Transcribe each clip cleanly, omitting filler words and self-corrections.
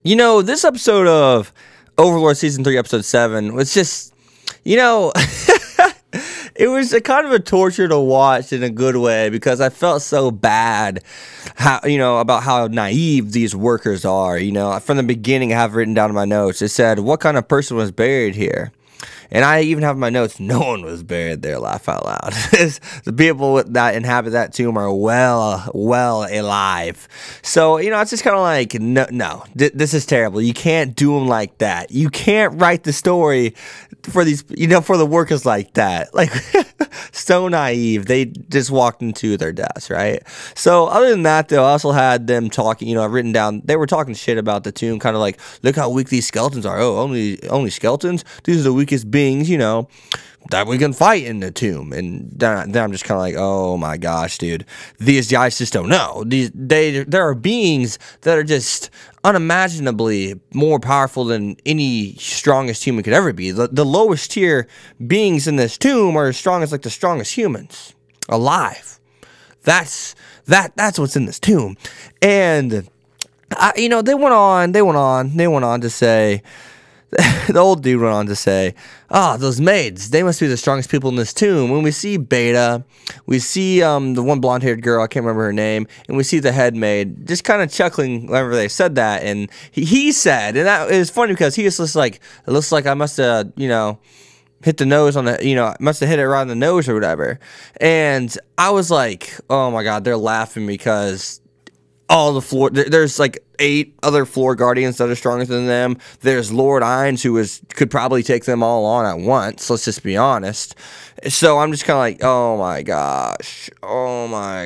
You know, this episode of Overlord Season 3, Episode 7 was just, you know, it was a kind of a torture to watch in a good way because I felt so bad about how naive these workers are. You know, from the beginning, I have written down in my notes, it said, what kind of person was buried here? And I even have in my notes, no one was buried there, laugh out loud. The people that inhabit that tomb are well alive. So, you know, it's just kind of like, no, this is terrible. You can't do them like that. You can't write the story for these, for the workers like that. Like, so naive. They just walked into their deaths, right? So, other than that, though, I also had them talking, I've written down, they were talking shit about the tomb, kind of like, look how weak these skeletons are. Oh, only skeletons? These are the weakest beings, that we can fight in the tomb. And then I'm just kind of like, oh my gosh, dude, these guys just don't know. There are beings that are just unimaginably more powerful than any strongest human could ever be. The lowest tier beings in this tomb are as strong as like the strongest humans alive. That's what's in this tomb. And they went on to say, the old dude went on to say, those maids, they must be the strongest people in this tomb. When we see Beta, we see the one blonde-haired girl, I can't remember her name, and we see the head maid just kind of chuckling whenever they said that. And he said, and that is funny because he was just like, it looks like I must have, hit the nose on the, must have hit it right on the nose or whatever. And I was like, oh my God, they're laughing because all the floor, there's like 8 other floor guardians that are stronger than them. There's Lord Ainz, who could probably take them all on at once. Let's just be honest. So I'm just kind of like, oh my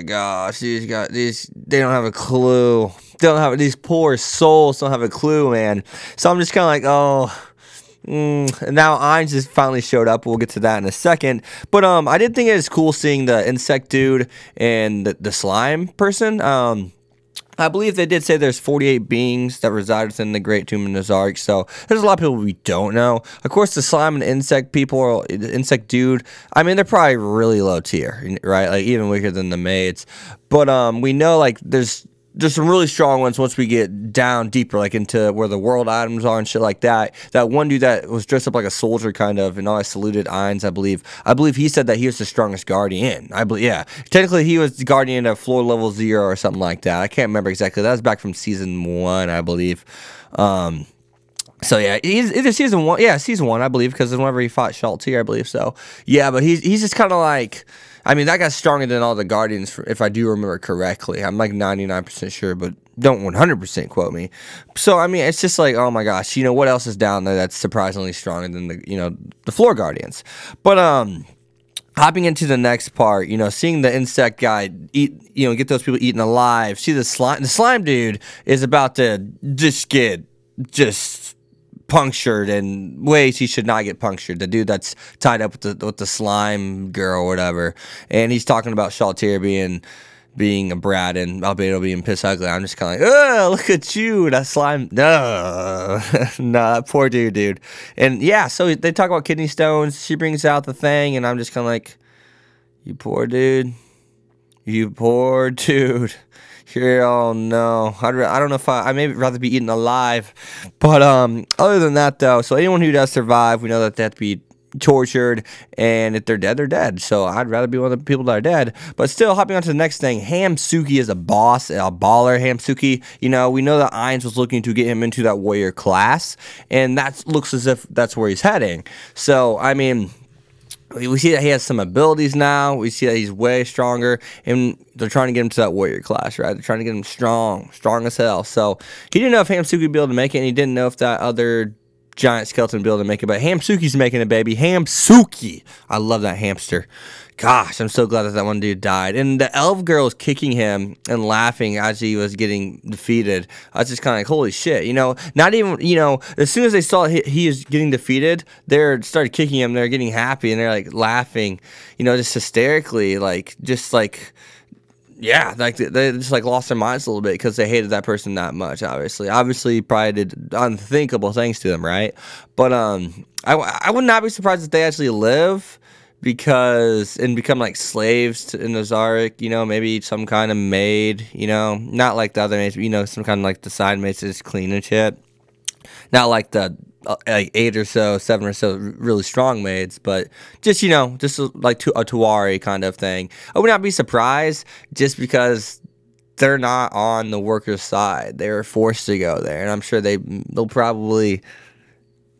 gosh, these guys, they don't have a clue. These poor souls don't have a clue, man. So I'm just kind of like, and now Ainz just finally showed up. We'll get to that in a second. But I did think it was cool seeing the insect dude and the slime person. I believe they did say there's 48 beings that reside within the Great Tomb of Nazarick, so there's a lot of people we don't know. Of course, the slime and insect people, the insect dude, I mean, they're probably really low tier, right? Like, even weaker than the maids. But we know, like, there's some really strong ones once we get down deeper, like into where the world items are and shit like that. That one dude that was dressed up like a soldier, kind of, and I saluted Ainz, I believe. I believe he said that he was the strongest guardian. I believe, yeah. Technically, he was the guardian of floor level 0 or something like that. I can't remember exactly. That was back from season 1, I believe. So yeah, he's either season 1, yeah, season 1, I believe, because whenever he fought Shaltir, I believe so. Yeah, but he's just kind of like, I mean, that guy's stronger than all the Guardians, if I do remember correctly. I'm like 99% sure, but don't 100% quote me. So, I mean, it's just like, oh my gosh, what else is down there that's surprisingly stronger than the floor Guardians? But, hopping into the next part, seeing the insect guy eat, get those people eaten alive. See the slime dude is about to just get punctured in ways he should not get punctured. The dude that's tied up with the slime girl or whatever, and he's talking about Shaltir being a brat and Albedo being piss ugly. I'm just kind of like, oh, look at you, that slime. No, no, that poor dude. And yeah, so they talk about kidney stones. She brings out the thing, and I'm just kind of like, you poor dude. Oh no, I don't know if I may rather be eaten alive. But other than that, though, so anyone who does survive, we know that they have to be tortured, and if they're dead, they're dead. So I'd rather be one of the people that are dead. But still, hopping on to the next thing, Hamsuki is a boss, a baller. Hamsuki, we know that Ainz was looking to get him into that warrior class, and that looks as if that's where he's heading. So I mean, we see that he has some abilities now. We see that he's way stronger, and they're trying to get him to that warrior class, right? They're trying to get him strong as hell. So he didn't know if Hamsuki would be able to make it, and he didn't know if that other giant skeleton would be able to make it. But Hamsuki's making it, baby. Hamsuki! I love that hamster. Gosh, I'm so glad that one dude died. And the elf girl was kicking him and laughing as he was getting defeated. I was just kind of like, holy shit, not even, as soon as they saw he is getting defeated, they started kicking him, they're getting happy, and they're like laughing, just hysterically, yeah, like they just like lost their minds a little bit because they hated that person that much. Obviously, probably did unthinkable things to them, right? But I would not be surprised if they actually live, and become like slaves in Nazarick. Maybe some kind of maid. Not like the other maids, but some kind of like the side maids that just clean and shit. Not like the like 8 or so, 7 or so really strong maids, but just, you know, just like a Tawari kind of thing. I would not be surprised just because they're not on the workers' side. They were forced to go there, and I'm sure they'll probably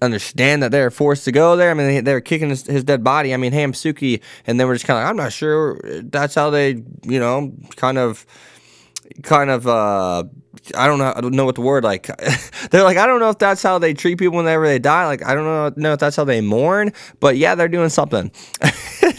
understand that they're forced to go there. I mean, they were kicking his dead body. I mean, Hamsuki, and then we're just kind of like, I'm not sure that's how they, you know, kind of I don't know what the word, like they're like, I don't know if that's how they treat people whenever they die. Like, I don't know if that's how they mourn, but yeah, they're doing something.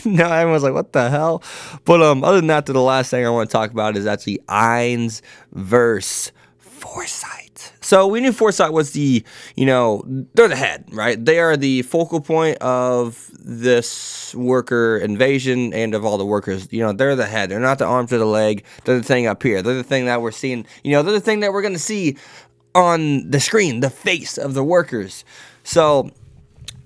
No, everyone's like, what the hell? But other than that, the last thing I want to talk about is actually Ainz versus Foresight. So we knew Foresight was the, you know, they're the head, right? They are the focal point of this worker invasion and of all the workers. You know, they're the head. They're not the arms or the leg. They're the thing up here. They're the thing that we're seeing. You know, they're the thing that we're going to see on the screen, the face of the workers. So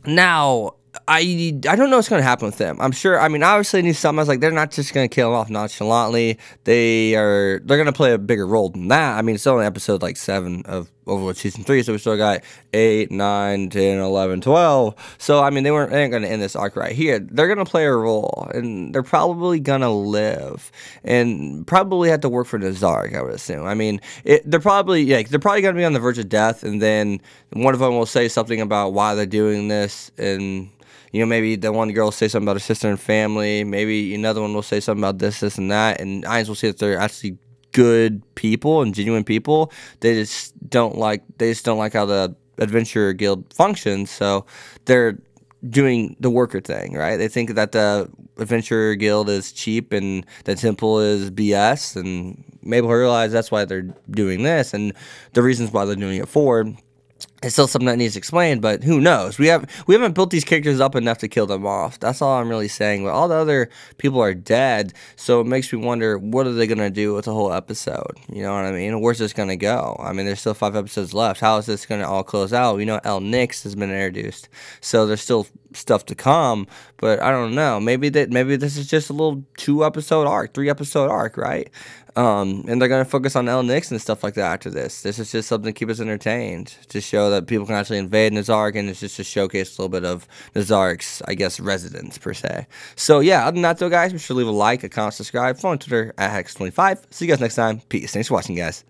now I don't know what's going to happen with them. I'm sure, I mean, obviously I knew something. I was like, they're not just going to kill them off nonchalantly. They're going to play a bigger role than that. I mean, it's only episode like 7 of Overlord Season 3, so we still got 8, 9, 10, 11, 12. So, I mean, they ain't going to end this arc right here. They're going to play a role, and they're probably going to live, and probably have to work for Nazark, I would assume. I mean, they're probably going to be on the verge of death, and then one of them will say something about why they're doing this, and you know, maybe the one girl will say something about her sister and family. Maybe another one will say something about this, and that. And Ainz will see that they're actually good people and genuine people. They just don't like how the Adventurer Guild functions. So they're doing the worker thing, right? They think that the Adventurer Guild is cheap and the temple is BS. And maybe he'll realize that's why they're doing this, and the reasons why they're doing it for. It's still something that needs explained, but who knows? We haven't built these characters up enough to kill them off. That's all I'm really saying. But all the other people are dead, so it makes me wonder, what are they gonna do with the whole episode? You know what I mean? Where's this gonna go? I mean, there's still 5 episodes left. How is this gonna all close out? We know El Nix has been introduced, so there's still stuff to come. But I don't know. Maybe this is just a little 2-episode arc, 3-episode arc, right? And they're going to focus on El Nix and stuff like that after this. This is just something to keep us entertained, to show that people can actually invade Nazark, and it's just to showcase a little bit of Nazark's, I guess, residence, per se. So, yeah, other than that, though, guys, be sure to leave a like, a comment, subscribe, follow on Twitter at Hex25. See you guys next time. Peace. Thanks for watching, guys.